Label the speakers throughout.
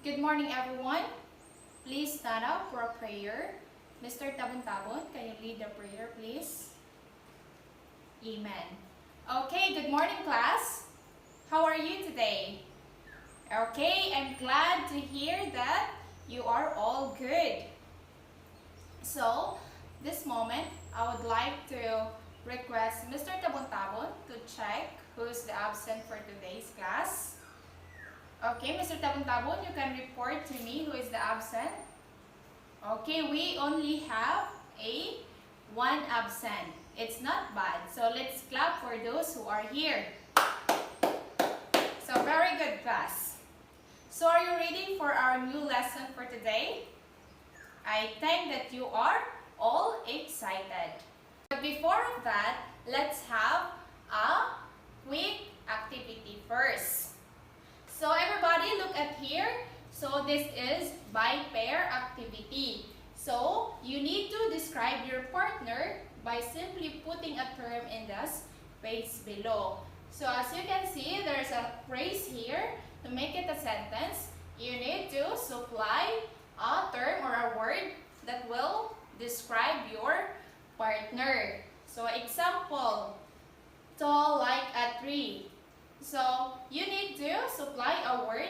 Speaker 1: Good morning, everyone. Please stand up for a prayer. Mr. Tabon-Tabon, can you lead the prayer, please? Amen. Okay, good morning, class. How are you today? Okay, I'm glad to hear that you are all good. So, this moment, I would like to request Mr. Tabon-Tabon to check who's the absent for today's class. Okay, Mr. Tabon-Tabon, you can report to me who is the absent. Okay, we only have one absent. It's not bad. So let's clap for those who are here. So very good, class. So are you ready for our new lesson for today? I think that you are all excited. But before that, let's have a quick activity first. So everybody look at here. So this is by pair activity. So you need to describe your partner by simply putting a term in the space below. So as you can see, there's a phrase here. To make it a sentence, you need to supply a term or a word that will describe your partner. So example, tall like a tree. So you need to supply a word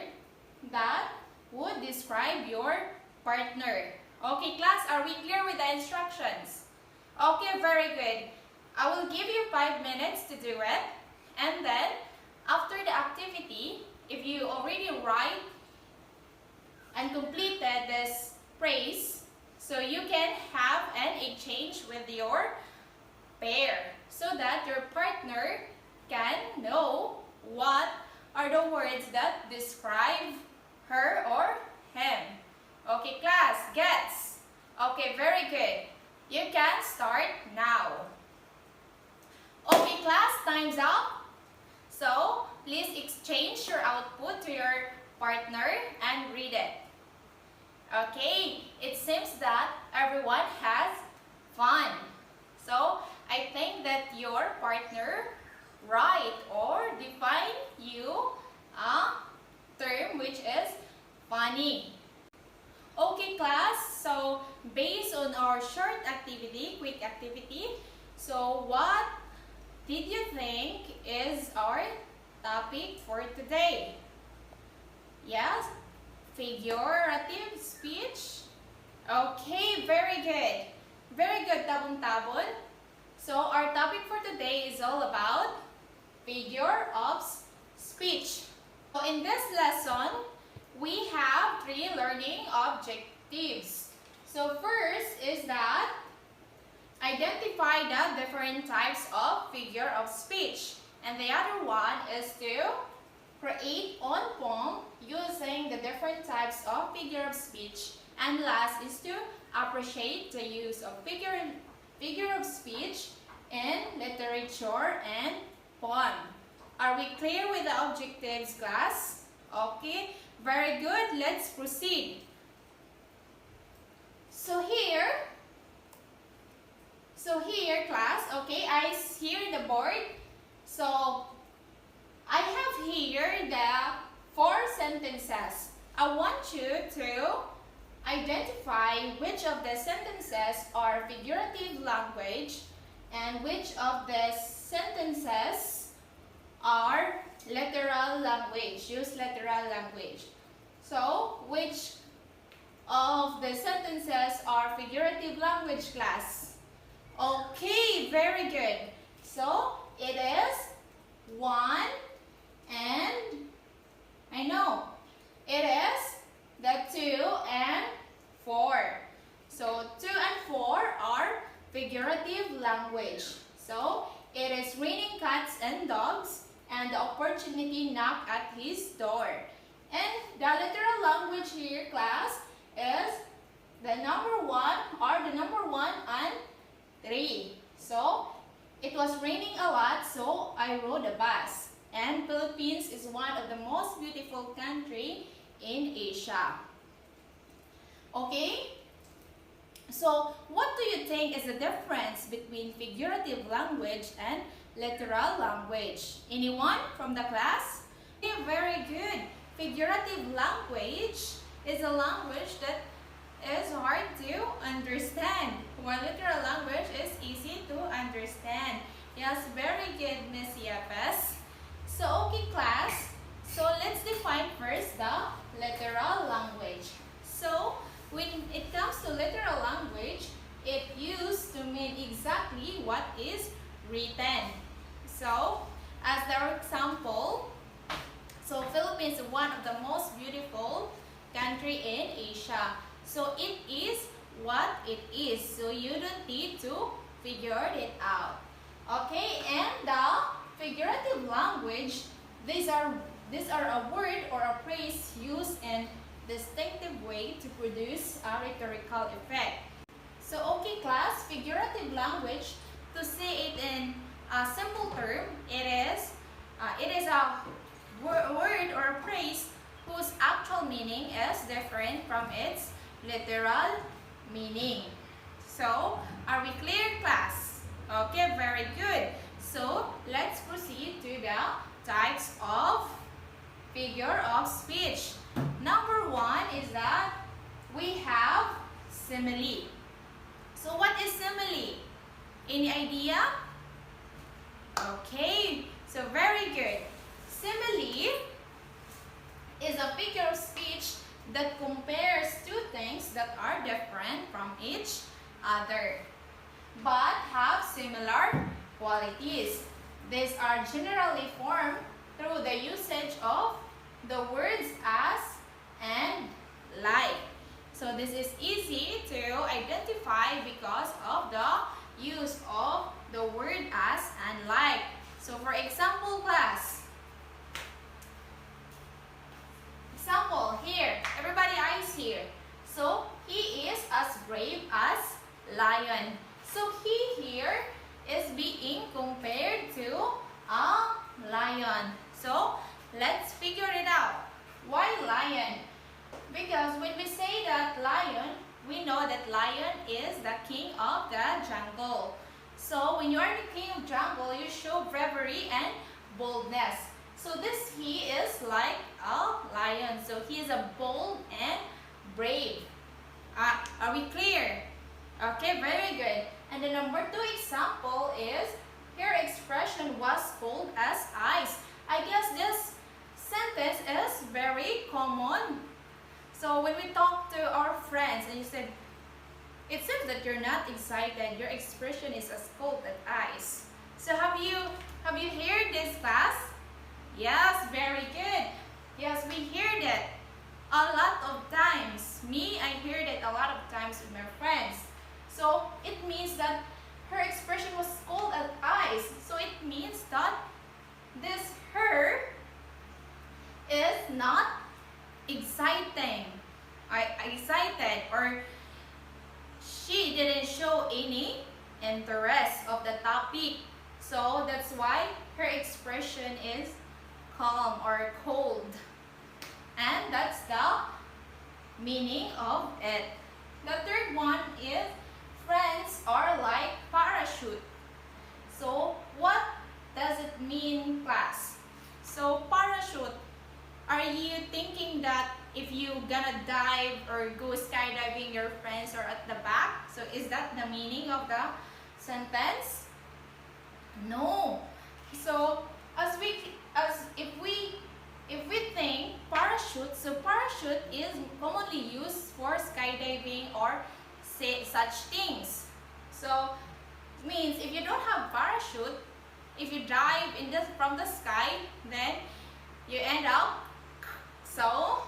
Speaker 1: that would describe your partner. Okay, class, are we clear with the instructions? Okay, very good. I will give you 5 minutes to do it. And then, after the activity, if you already write and completed this phrase, so you can have an exchange with your pair so that your partner can know what are the words that describe her or him. Okay, class, gets? Okay, very good. You can start now. Okay, class, time's up. So, please exchange your output to your partner and read it. Okay, it seems that everyone has fun. So, I think that your partner write or define you a term which is funny. Okay, class, so based on our short activity, quick activity, so what did you think is our topic for today? Yes? Figurative speech? Okay, very good. Very good, Tabon-Tabon. So our topic for today is all about figure of speech. So in this lesson, we have 3 learning objectives. So first is that identify the different types of figure of speech. And the other one is to create on poem using the different types of figure of speech. And last is to appreciate the use of figure of speech in literature and poem. Are we clear with the objectives, class? Okay, very good. Let's proceed. So here, class, okay, I see the board. So I have here the 4 sentences. I want you to identify which of the sentences are figurative language and which of the sentences are literal language, use literal language. So, which of the sentences are figurative language, class? Okay, very good. So, it is 1 and, I know, it is the 2 and 4. So, 2 and 4 are figurative language. So, it is raining cats and dogs and the opportunity knocked at his door. And the literal language here, class, is the number 1 and 3. So, it was raining a lot, so I rode a bus. And Philippines is one of the most beautiful country in Asia. Okay? So, what do you think is the difference between figurative language and literal language? Anyone from the class? Okay, very good. Figurative language is a language that is hard to understand, while literal language is easy to understand. Yes, very good, Miss Yepes. So, okay, class. So, let's define first the literal language. So, when it comes to literal language, it used to mean exactly what is written. So, as our example, so Philippines is one of the most beautiful country in Asia. So, it is what it is. So, you don't need to figure it out. Okay, and the figurative language, these are a word or a phrase used in distinctive way to produce a rhetorical effect. So, okay, class, figurative language, to say it in a simple term, it is a word or a phrase whose actual meaning is different from its literal meaning. So, are we clear, class? Okay, very good. So, let's proceed to the types of figure of speech. Number one is that we have simile. So, what is simile? Any idea? Okay, so very good. Simile is a figure of speech that compares two things that are different from each other, but have similar qualities. These are generally formed through the usage of the words as and like. So this is easy to identify because of the use of the word as and like. So for example, class. Example here. Everybody eyes here. So he is as brave as lion. So he here is being compared to a lion. So let's figure it out. Why lion? Because when we say that lion, we know that lion is the king of the jungle. So when you are the king of jungle, you show bravery and boldness. So this he is like a lion. So he is a bold and brave. Are we clear? Okay, very good. And the number two example is her expression was cold as ice. I guess this sentence is very common. So when we talk to our friends and you said, it seems that you're not excited, your expression is as cold as ice. So have you heard this, class? Yes, very good. Yes, we hear that a lot of times. Me, I hear that a lot of times with my friends. So it means that her expression was cold as ice. So it means that this her is not excited, or she didn't show any interest of the topic. So that's why her expression is calm or cold. And that's the meaning of it. The third one is friends are like parachute. So what does it mean, class? So parachute, are you thinking that if you gonna dive or go skydiving, your friends are at the back? So is that the meaning of the sentence? No. So if we think parachute, so parachute is commonly used for skydiving or say such things. So means if you don't have parachute, if you dive from the sky, then you end up. So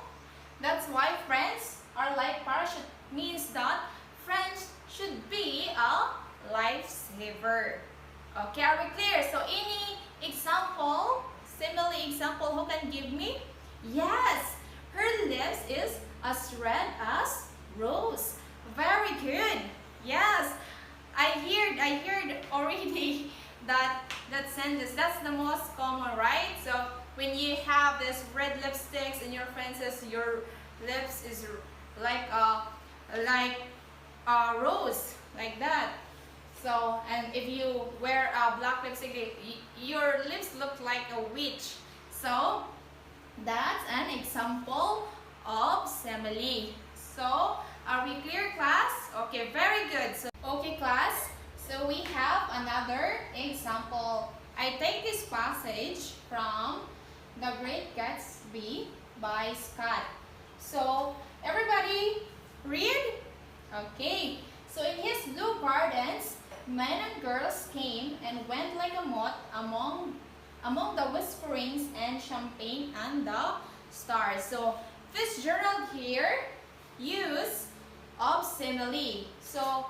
Speaker 1: that's why friends are like parachute, means that friends should be a lifesaver. Okay, are we clear? So any example, simile example, who can give me? Yes, her lips is as red as rose. Very good. Yes, I heard already that sentence. That's the most common, right? So when you have this red lipsticks and your friend says your lips is like a rose, like that. So, and if you wear a black lipstick, your lips look like a witch. So that's an example of simile. simile. So, are we clear, class? Okay, very good. So, okay, class. So, we have another example. I take this passage from The Great Gatsby by Scott. So, everybody read? Okay. So, in his blue gardens, men and girls came and went like a moth among the whisperings and champagne and the stars. So, Fitzgerald here use of simile. So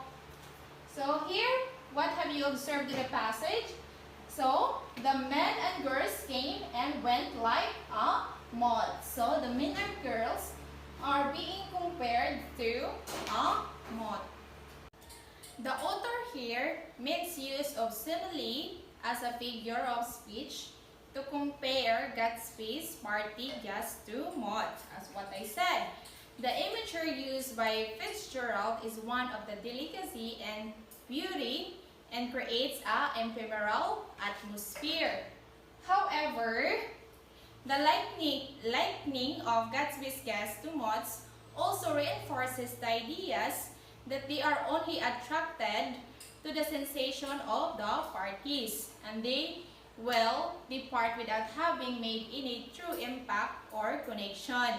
Speaker 1: here, what have you observed in the passage? So, the men and girls came and went like a moth. So, the men and girls are being compared to a moth. The author here makes use of simile as a figure of speech to compare Gatsby's party guests to moths, as what I said. The imagery used by Fitzgerald is one of the delicacy and beauty and creates an ephemeral atmosphere. However, the likening of Gatsby's guests to moths also reinforces the ideas that they are only attracted to the sensation of the parties, and they will depart without having made any true impact or connection.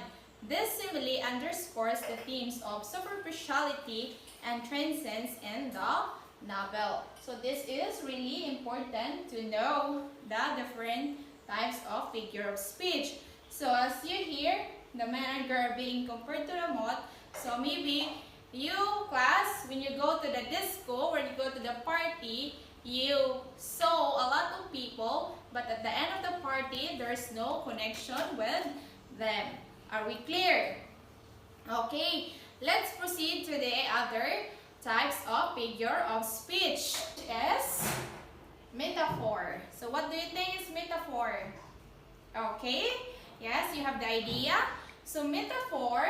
Speaker 1: This simile underscores the themes of superficiality and transience in the novel. So this is really important to know the different types of figure of speech. So as you hear, the man and girl being compared to the moth, so maybe you, class, when you go to the disco or you go to the party, you saw a lot of people, but at the end of the party, there's no connection with them. Are we clear? Okay, let's proceed to the other types of figure of speech. Is metaphor. So what do you think is metaphor? Okay, yes, you have the idea. So metaphor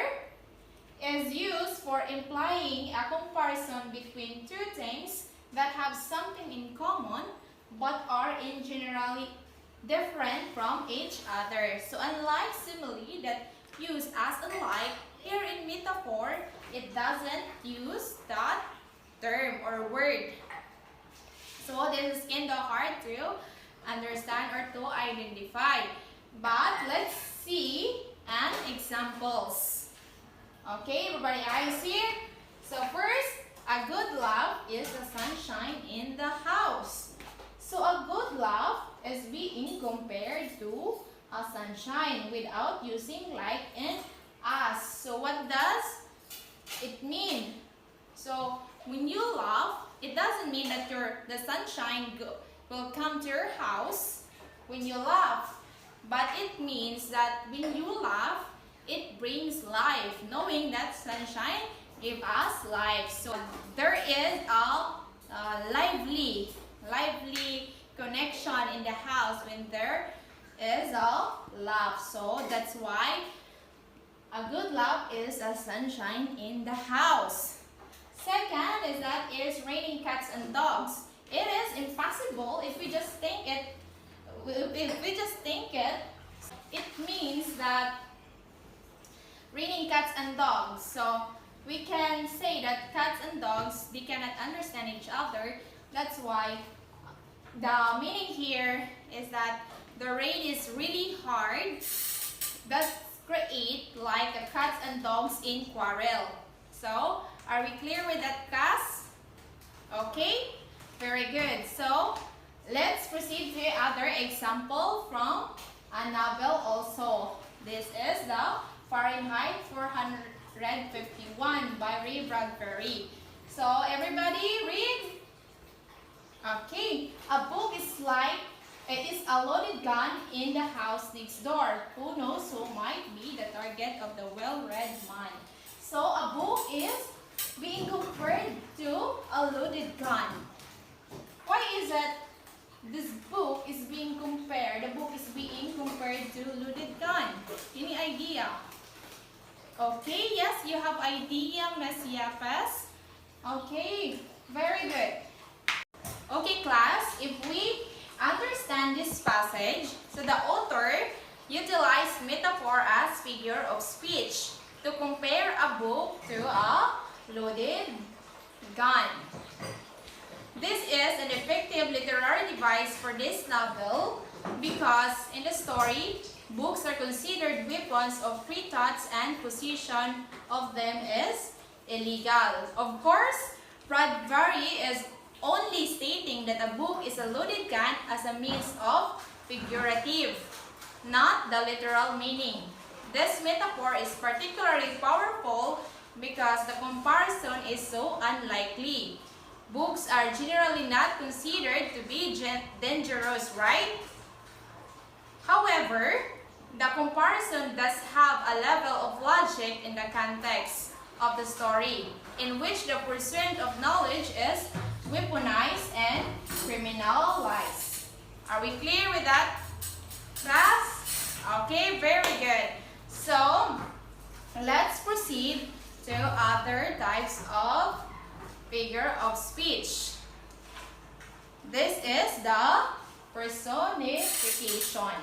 Speaker 1: is used for implying a comparison between two things that have something in common but are in generally different from each other. So unlike simile that use as alike, here in metaphor, it doesn't use that term or word. So this is kind of hard to understand or to identify. But let's see an examples. Okay, everybody, eyes here. So first, a good laugh is the sunshine in the house. So a good laugh is being compared to a sunshine without using like and as. So what does it mean? So when you laugh, it doesn't mean that the sunshine will come to your house when you laugh. But it means that when you laugh, it brings life, knowing that sunshine gives us life. So there is a lively connection in the house when there is a laugh. So that's why a good laugh is a sunshine in the house. Second is that it is raining cats and dogs. It is impossible if we just think it. It means that raining cats and dogs. So we can say that cats and dogs, they cannot understand each other. That's why the meaning here is that the rain is really hard. That create like a cats and dogs in quarrel. So are we clear with that, class? Okay, very good. So let's proceed to other example from a novel also. This is the Fahrenheit 451 by Ray Bradbury. So everybody read. Okay, a book is like it is a loaded gun in the house next door. Who knows who might be the target of the well-read man? So a book is being compared to a loaded gun. Why is it this book is being compared? The book is being compared to loaded gun. Any idea? Okay, yes, you have idea, Miss Yapes. Okay, very good. Okay, class, if we understand this passage, so the author utilized metaphor as figure of speech to compare book to a loaded gun. This is an effective literary device for this novel because in the story, books are considered weapons of free thoughts and possession of them is illegal. Of course, Bradbury is only stating that a book is a loaded gun as a means of figurative, not the literal meaning. This metaphor is particularly powerful because the comparison is so unlikely. Books are generally not considered to be dangerous, right? However, the comparison does have a level of logic in the context of the story, in which the pursuit of knowledge is weaponized and criminalized. Are we clear with that, class? Okay, very good. So, let's proceed to other types of figure of speech. This is the personification.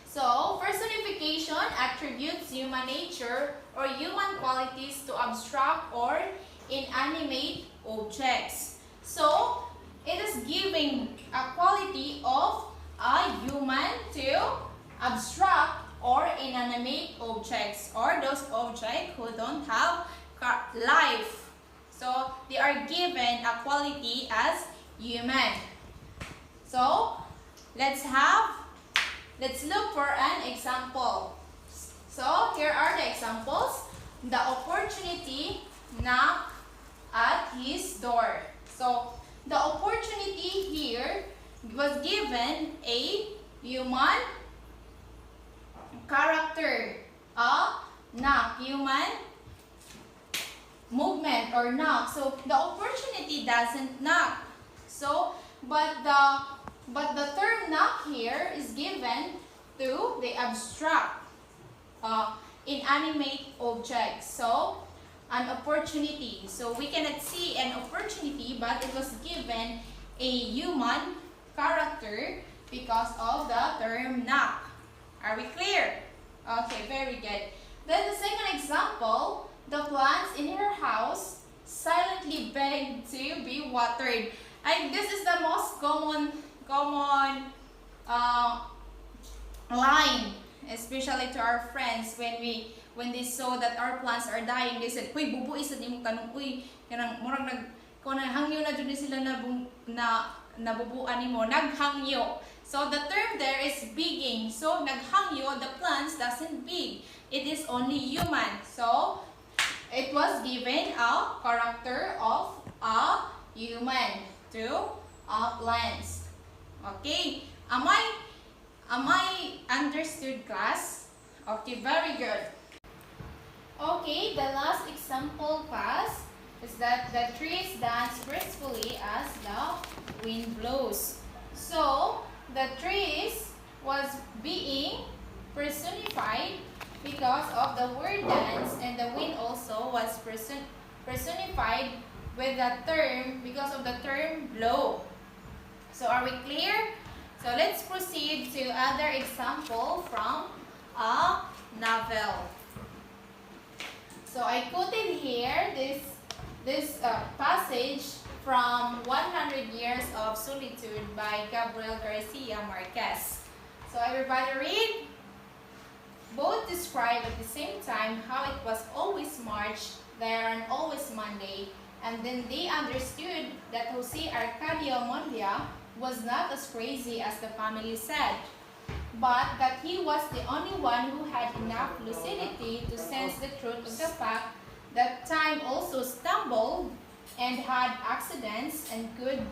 Speaker 1: So, personification attributes human nature or human qualities to abstract or inanimate objects. So, it is giving a quality of a human to abstract or inanimate objects, or those objects who don't have life. So, they are given a quality as human. So, let's look for an example. So, here are the examples. The opportunity knocked at his door. So, the opportunity here was given a human character, a knock, human movement or knock. So the opportunity doesn't knock. So but the term knock here is given to the abstract inanimate object. So an opportunity. So we cannot see an opportunity, but it was given a human character because of the term knock. Are we clear? Okay, very good. Then the second example, the plants in her house silently begged to be watered. This is the most common line, especially to our friends when they saw that our plants are dying. They said, "Uy, bubuo isa nimong tanong, uy, kanang murag hangyo na jud sila na nabubuan nimo, naghangyo." So the term there is bigging. So naghangyo, the plants doesn't big. It is only human. So it was given a character of a human to plants. Okay. Am I understood, class? Okay, very good. Okay, the last example, class, is that the trees dance gracefully as the wind blows. So the trees was being personified because of the word dance, and the wind also was personified with the term because of the term blow. So are we clear? So let's proceed to other example from a novel. So I quoted here this passage from 100 Years of Solitude by Gabriel Garcia Marquez. So everybody read. Both describe at the same time how it was always March there and always Monday, and then they understood that Jose Arcadio Mondia was not as crazy as the family said, but that he was the only one who had enough lucidity to sense the truth of the fact that time also stumbled and had accidents and could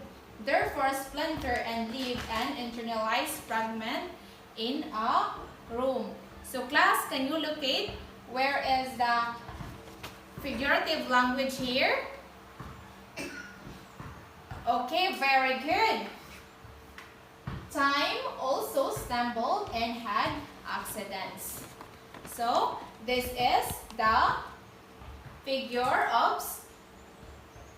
Speaker 1: therefore splinter and leave an internalized fragment in a room. So class, can you locate where is the figurative language here? Okay, very good. Time also stumbled and had accidents. So this is the figure of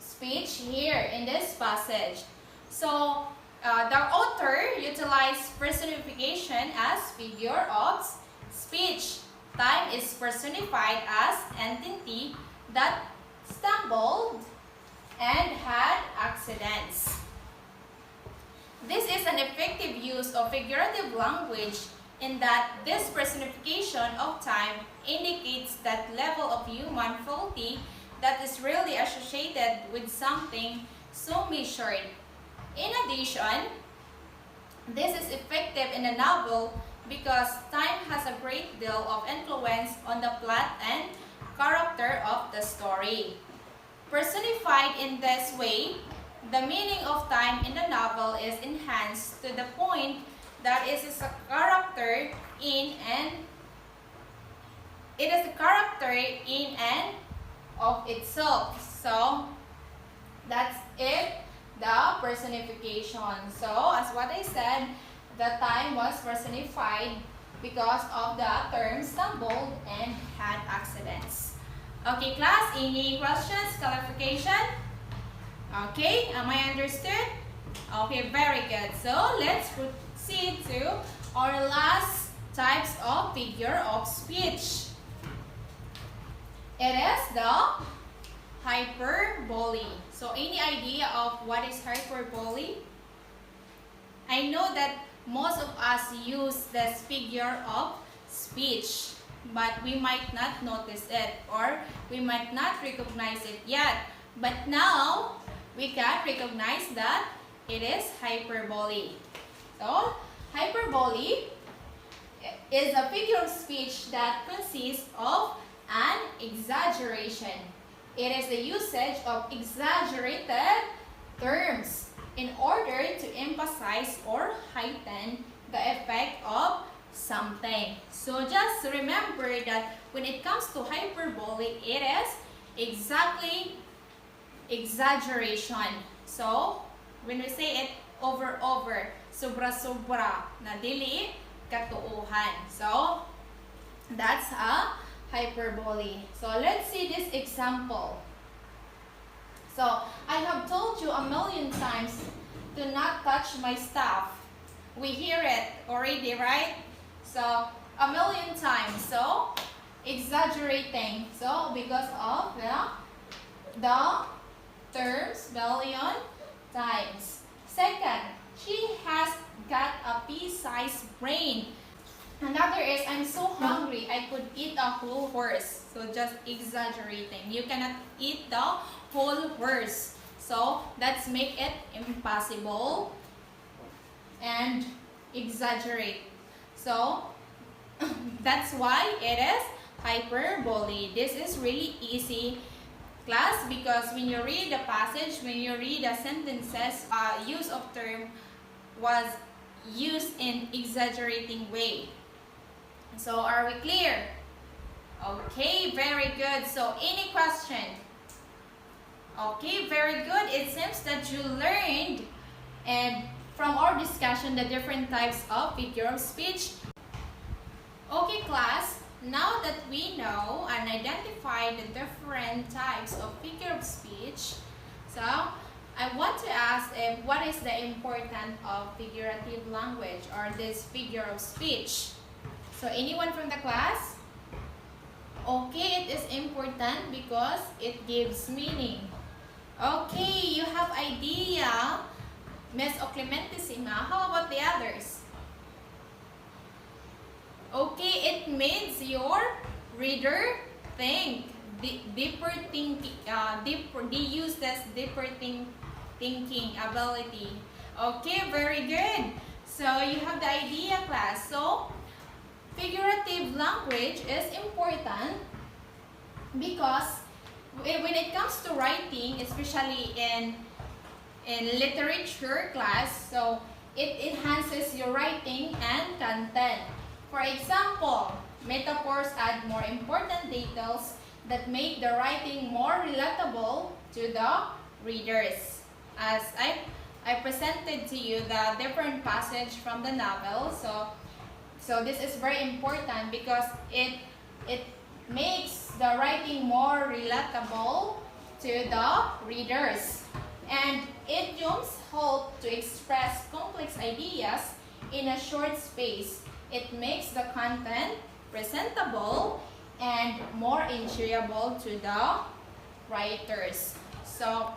Speaker 1: speech here in this passage. So the author utilized personification as figure of speech. time is personified as entity that stumbled and had accidents. This is an effective use of figurative language in that this personification of time indicates that level of human faculty that is really associated with something so measured. In addition, this is effective in a novel because time has a great deal of influence on the plot and character of the story. Personified in this way, the meaning of time in the novel is enhanced to the point that it is a character in and of itself. So that's it, the personification. So as what I said, the time was personified because of the term stumbled and had accidents. Okay, class, any questions, clarification? Okay, am I understood? Okay, very good. So let's proceed to our last types of figure of speech. It is the hyperbole. So any idea of what is hyperbole? I know that most of us use this figure of speech, but we might not notice it or we might not recognize it yet. But now, we can recognize that it is hyperbole. So, hyperbole is a figure of speech that consists of an exaggeration. It is the usage of exaggerated terms in order to emphasize or heighten the effect of something. So just remember that when it comes to hyperbole, it is exactly exaggeration. So when we say it over, sobra-sobra, na dili katuuhan. So that's a hyperbole. So let's see this example. So I have told you a million times to not touch my stuff. We hear it already, right? So a million times. So exaggerating. So because of the terms million times. Second, she has got a pea-sized brain. Another is, I'm so hungry, I could eat a whole horse. So just exaggerating. You cannot eat the whole horse. So that's make it impossible and exaggerate. So that's why it is hyperbole. This is really easy, class, because when you read the passage, when you read the sentences, use of term was used in exaggerating way. So are we clear? Okay, very good. So any question? Okay, very good. It seems that you learned and from our discussion the different types of figure of speech. Okay, class, now that we know and identify the different types of figure of speech, so I want to ask what is the importance of figurative language or this figure of speech? So anyone from the class? Okay, it is important because it gives meaning. Okay, you have idea, Miss Oclementissima. How about the others? Okay, it makes your reader think. Deeper thinking. They use this deeper thinking ability. Okay, very good. So you have the idea, class. So figurative language is important because when it comes to writing, especially in literature class, so it enhances your writing and content. For example, metaphors add more important details that make the writing more relatable to the readers. As I presented to you the different passage from the novel, so this is very important because it makes the writing more relatable to the readers. And idioms help to express complex ideas in a short space. It makes the content presentable and more enjoyable to the writers. So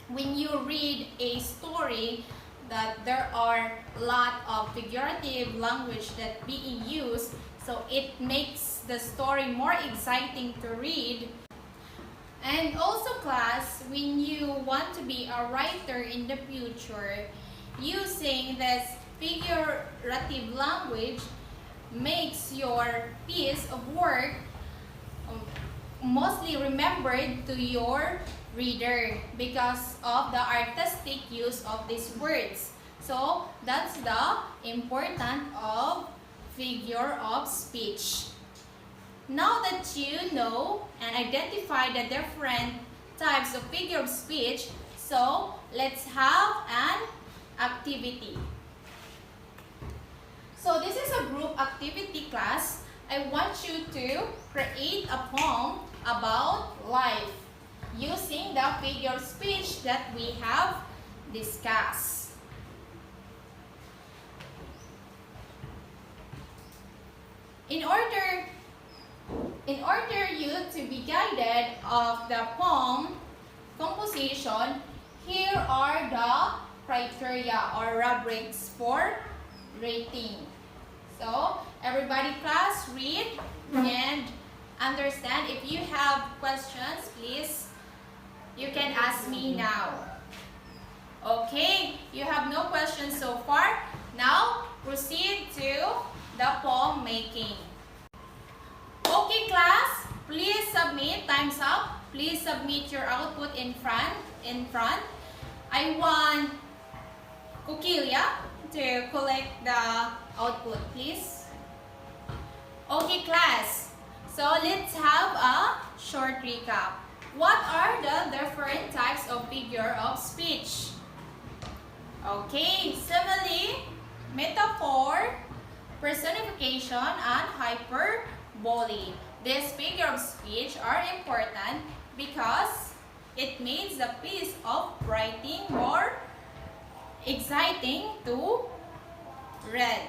Speaker 1: when you read a story that there are a lot of figurative language that being used, so it makes the story more exciting to read. And also class, when you want to be a writer in the future, using this figurative language makes your piece of work mostly remembered to your reader because of the artistic use of these words. So that's the importance of figure of speech. Now that you know and identify the different types of figure of speech, so let's have an activity. So this is a group activity class. I want you to create a poem about life using the figure of speech that we have discussed. In order you to be guided of the poem composition, here are the criteria or rubrics for rating. So, everybody class, read and understand. If you have questions, please, you can ask me now. Okay, you have no questions so far. Now, proceed to the poem making. Okay class, please submit. Time's up. Please submit your output in front. I want Kukilia to collect the output, please. Okay class, so let's have a short recap. What are the different types of figure of speech? Okay, simile, metaphor, personification, and hyperbole. These figure of speech are important because it makes the piece of writing more exciting to read.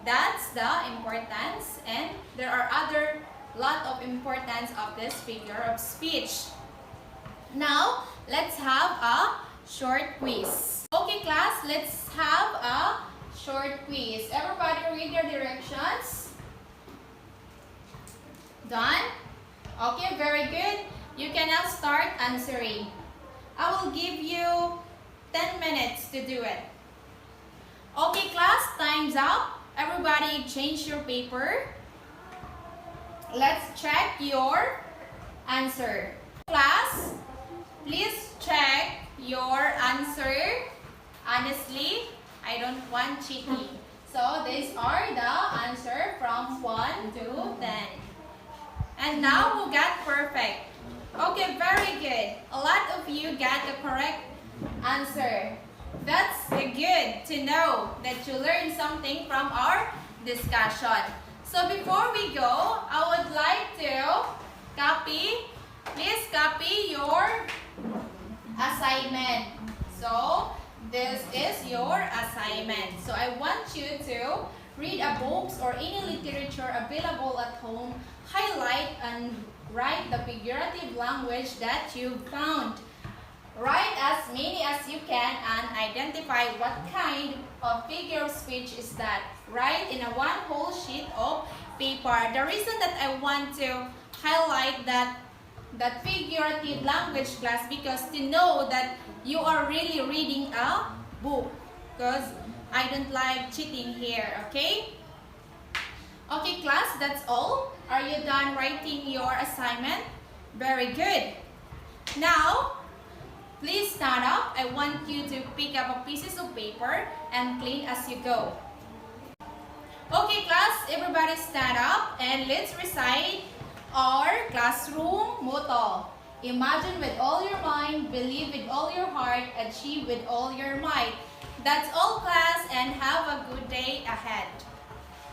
Speaker 1: That's the importance, and there are other lot of importance of this figure of speech. Now, let's have a short quiz. Okay class, let's have a short quiz. Everybody read your directions. Done? Okay, very good. You can now start answering. I will give you 10 minutes to do it. Okay class, time's up. Everybody change your paper. Let's check your answer. Class, please check your answer. Honestly, I don't want cheating. So these are the answer from 1 to 10. And now who got perfect? Okay, very good. A lot of you got the correct answer. That's good to know that you learned something from our discussion. So before we go, I would like to please copy your assignment. So this is your assignment. So I want you to read a books or any literature available at home, highlight and write the figurative language that you found. Write as many as you can and identify what kind of figure of speech is that. Write in a one whole sheet of paper. The reason that I want to highlight that figurative language class because to know that you are really reading a book, because I don't like cheating here, okay? Okay class, that's all. Are you done writing your assignment? Very good. Now, please stand up. I want you to pick up a pieces of paper and clean as you go. Okay class, everybody stand up and let's recite our classroom motto. Imagine with all your mind, believe with all your heart, achieve with all your might. That's all class and have a good day ahead.